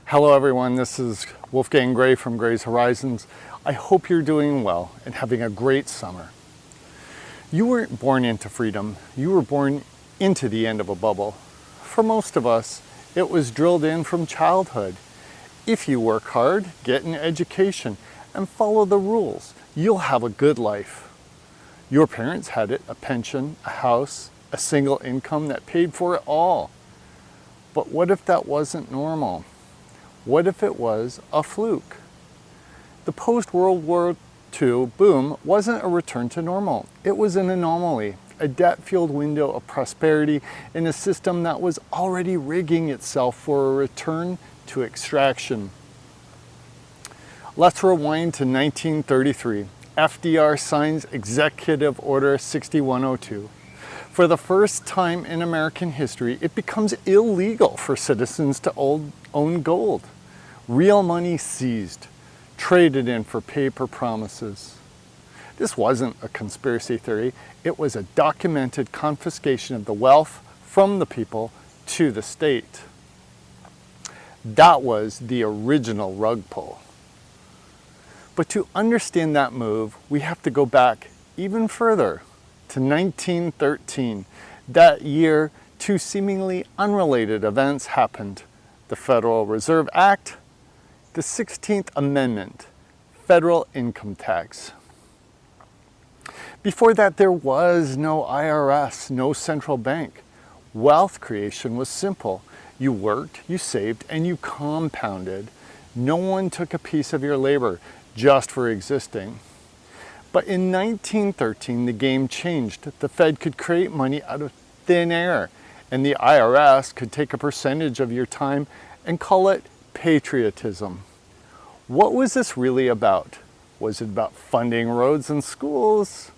Hello everyone, this is Wolfgang Gray from Gray's Horizons. I hope you're doing well and having a great summer. You weren't born into freedom, you were born into the end of a bubble. For most of us, it was drilled in from childhood. If you work hard, get an education, and follow the rules, you'll have a good life. Your parents had it, a pension, a house, a single income that paid for it all. But what if that wasn't normal? What if it was a fluke? The post-World War II boom wasn't a return to normal. It was an anomaly, a debt-fueled window of prosperity in a system that was already rigging itself for a return to extraction. Let's rewind to 1933. FDR signs Executive Order 6102. For the first time in American history, it becomes illegal for citizens to own gold. Real money seized, traded in for paper promises. This wasn't a conspiracy theory, it was a documented confiscation of the wealth from the people to the state. That was the original rug pull. But to understand that move, we have to go back even further to 1913. That year, two seemingly unrelated events happened. The Federal Reserve Act, the 16th Amendment, federal income tax. Before that, there was no IRS, no central bank. Wealth creation was simple. You worked, you saved, and you compounded. No one took a piece of your labor just for existing. But in 1913, the game changed. The Fed could create money out of thin air, and the IRS could take a percentage of your time and call it patriotism. What was this really about? Was it about funding roads and schools?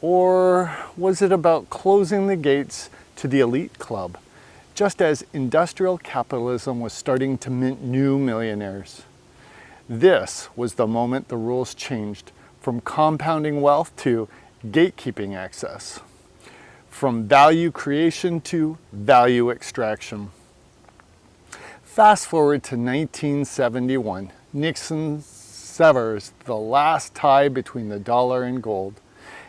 Or was it about closing the gates to the elite club, just as industrial capitalism was starting to mint new millionaires? This was the moment the rules changed from compounding wealth to gatekeeping access, from value creation to value extraction. Fast forward to 1971, Nixon severs the last tie between the dollar and gold.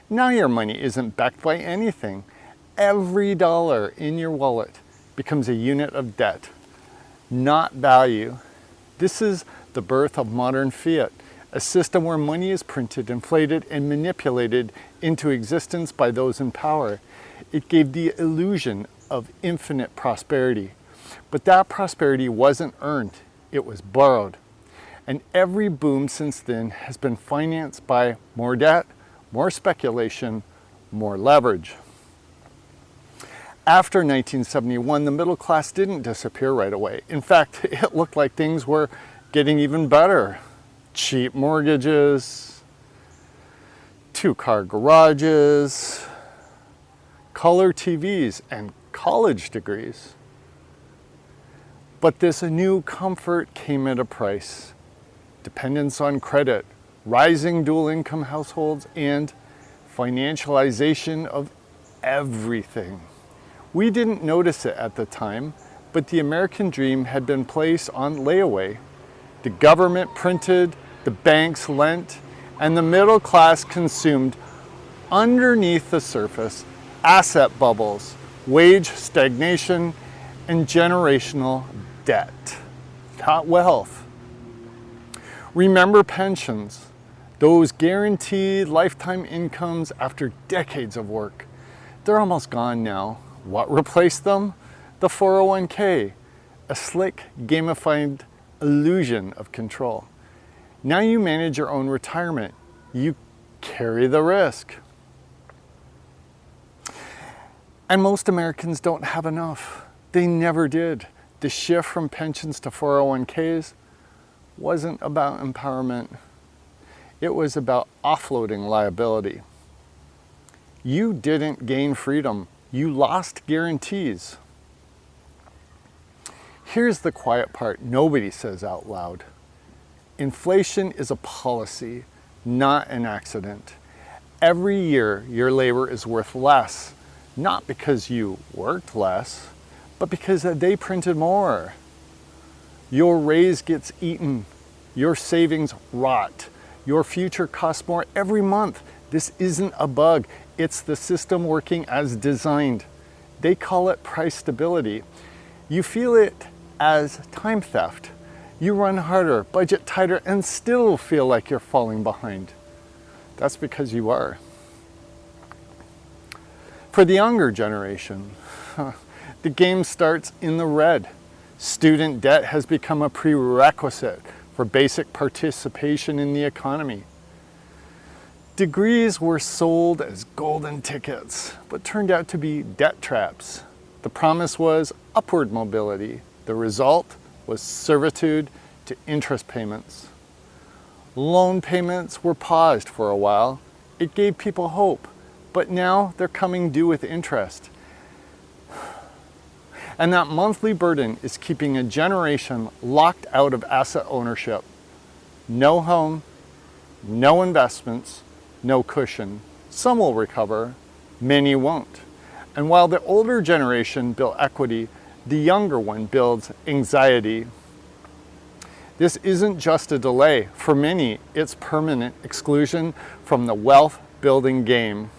Now your money isn't backed by anything. Every dollar in your wallet becomes a unit of debt, not value. This is the birth of modern fiat, a system where money is printed, inflated, and manipulated into existence by those in power. It gave the illusion of infinite prosperity. But that prosperity wasn't earned, it was borrowed. And every boom since then has been financed by more debt, more speculation, more leverage. After 1971, the middle class didn't disappear right away. In fact, it looked like things were getting even better. Cheap mortgages, two-car garages, color TVs, and college degrees. But this new comfort came at a price. Dependence on credit, rising dual income households, and financialization of everything. We didn't notice it at the time, but the American dream had been placed on layaway. The government printed, the banks lent, and the middle class consumed underneath the surface asset bubbles, wage stagnation, and generational debt, not wealth. Remember pensions, those guaranteed lifetime incomes after decades of work. They're almost gone now. What replaced them? The 401k, a slick, gamified illusion of control. Now you manage your own retirement. You carry the risk. And most Americans don't have enough. They never did. The shift from pensions to 401ks wasn't about empowerment. It was about offloading liability. You didn't gain freedom. You lost guarantees. Here's the quiet part nobody says out loud. Inflation is a policy, not an accident. Every year, your labor is worth less, not because you worked less, but because they printed more. Your raise gets eaten. Your savings rot. Your future costs more every month. This isn't a bug. It's the system working as designed. They call it price stability. You feel it as time theft. You run harder, budget tighter, and still feel like you're falling behind. That's because you are. For the younger generation, the game starts in the red. Student debt has become a prerequisite for basic participation in the economy. Degrees were sold as golden tickets, but turned out to be debt traps. The promise was upward mobility. The result was servitude to interest payments. Loan payments were paused for a while. It gave people hope, but now they're coming due with interest. And that monthly burden is keeping a generation locked out of asset ownership. No home, no investments, no cushion. Some will recover, many won't. And while the older generation built equity, the younger one builds anxiety. This isn't just a delay. For many, it's permanent exclusion from the wealth building game.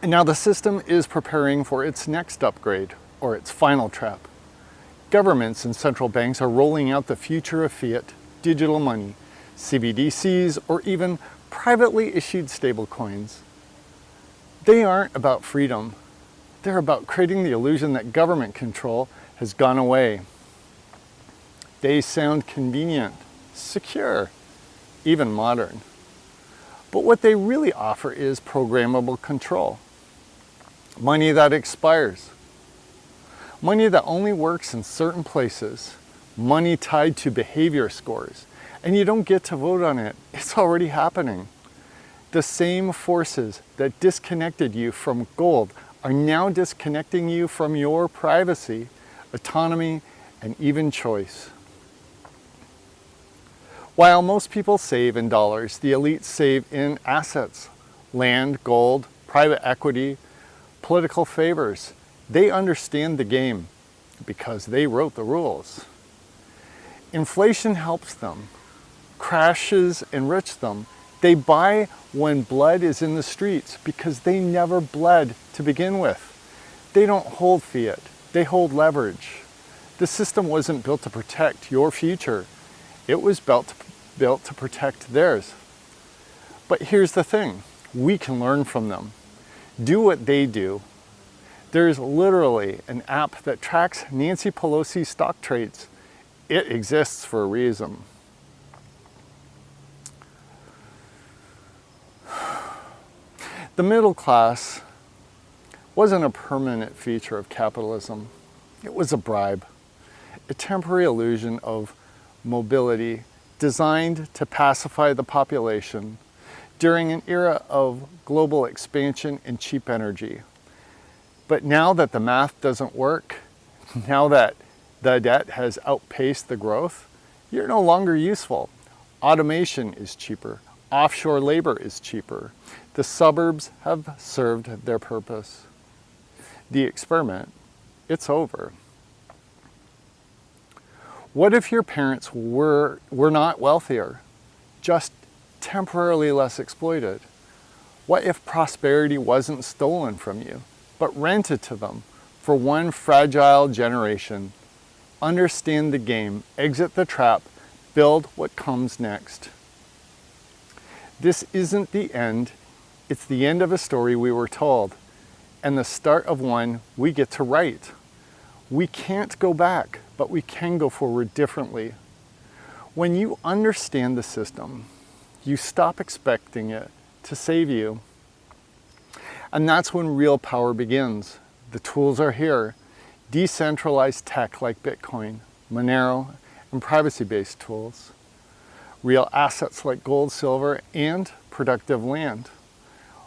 And now the system is preparing for its next upgrade, or its final trap. Governments and central banks are rolling out the future of fiat, digital money, CBDCs, or even privately issued stablecoins. They aren't about freedom. They're about creating the illusion that government control has gone away. They sound convenient, secure, even modern. But what they really offer is programmable control. Money that expires. Money that only works in certain places. Money tied to behavior scores. And you don't get to vote on it. It's already happening. The same forces that disconnected you from gold are now disconnecting you from your privacy, autonomy, and even choice. While most people save in dollars, the elites save in assets, land, gold, private equity, political favors. They understand the game because they wrote the rules. Inflation helps them. Crashes enrich them. They buy when blood is in the streets because they never bled to begin with. They don't hold fiat. They hold leverage. The system wasn't built to protect your future. It was built to protect theirs. But here's the thing. We can learn from them. Do what they do. There's literally an app that tracks Nancy Pelosi's stock trades. It exists for a reason. The middle class wasn't a permanent feature of capitalism. It was a bribe, a temporary illusion of mobility designed to pacify the population during an era of global expansion and cheap energy. But now that the math doesn't work, now that the debt has outpaced the growth, you're no longer useful. Automation is cheaper. Offshore labor is cheaper. The suburbs have served their purpose. The experiment, it's over. What if your parents were not wealthier, just temporarily less exploited? What if prosperity wasn't stolen from you, but rented to them for one fragile generation? Understand the game, exit the trap, build what comes next. This isn't the end, it's the end of a story we were told, and the start of one we get to write. We can't go back, but we can go forward differently. When you understand the system, you stop expecting it to save you. And that's when real power begins. The tools are here. Decentralized tech like Bitcoin, Monero, and privacy-based tools. Real assets like gold, silver, and productive land.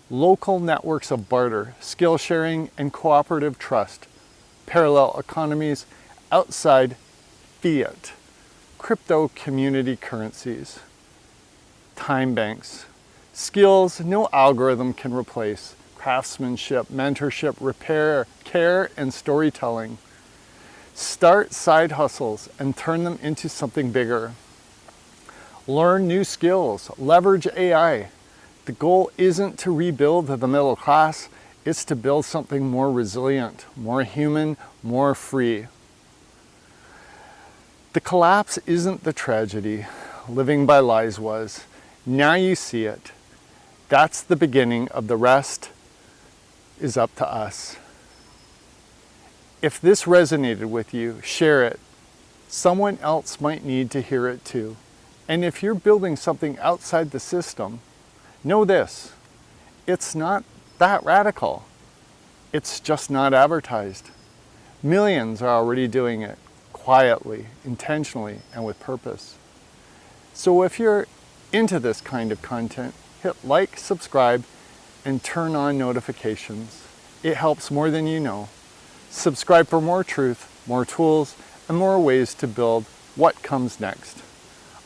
Local networks of barter, skill sharing, and cooperative trust. Parallel economies outside fiat. Crypto community currencies. Time banks. Skills no algorithm can replace. Craftsmanship, mentorship, repair, care, and storytelling. Start side hustles and turn them into something bigger. Learn new skills, leverage AI. The goal isn't to rebuild the middle class, it's to build something more resilient, more human, more free. The collapse isn't the tragedy living by lies was. Now you see it. That's the beginning of the rest is up to us. If this resonated with you, share it. Someone else might need to hear it too. And if you're building something outside the system, know this, it's not that radical. It's just not advertised. Millions are already doing it quietly, intentionally, and with purpose. So if you're into this kind of content, hit like, subscribe, and turn on notifications. It helps more than you know. Subscribe for more truth, more tools, and more ways to build what comes next.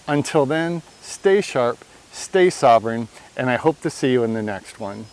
Until then, stay sharp, stay sovereign, and I hope to see you in the next one.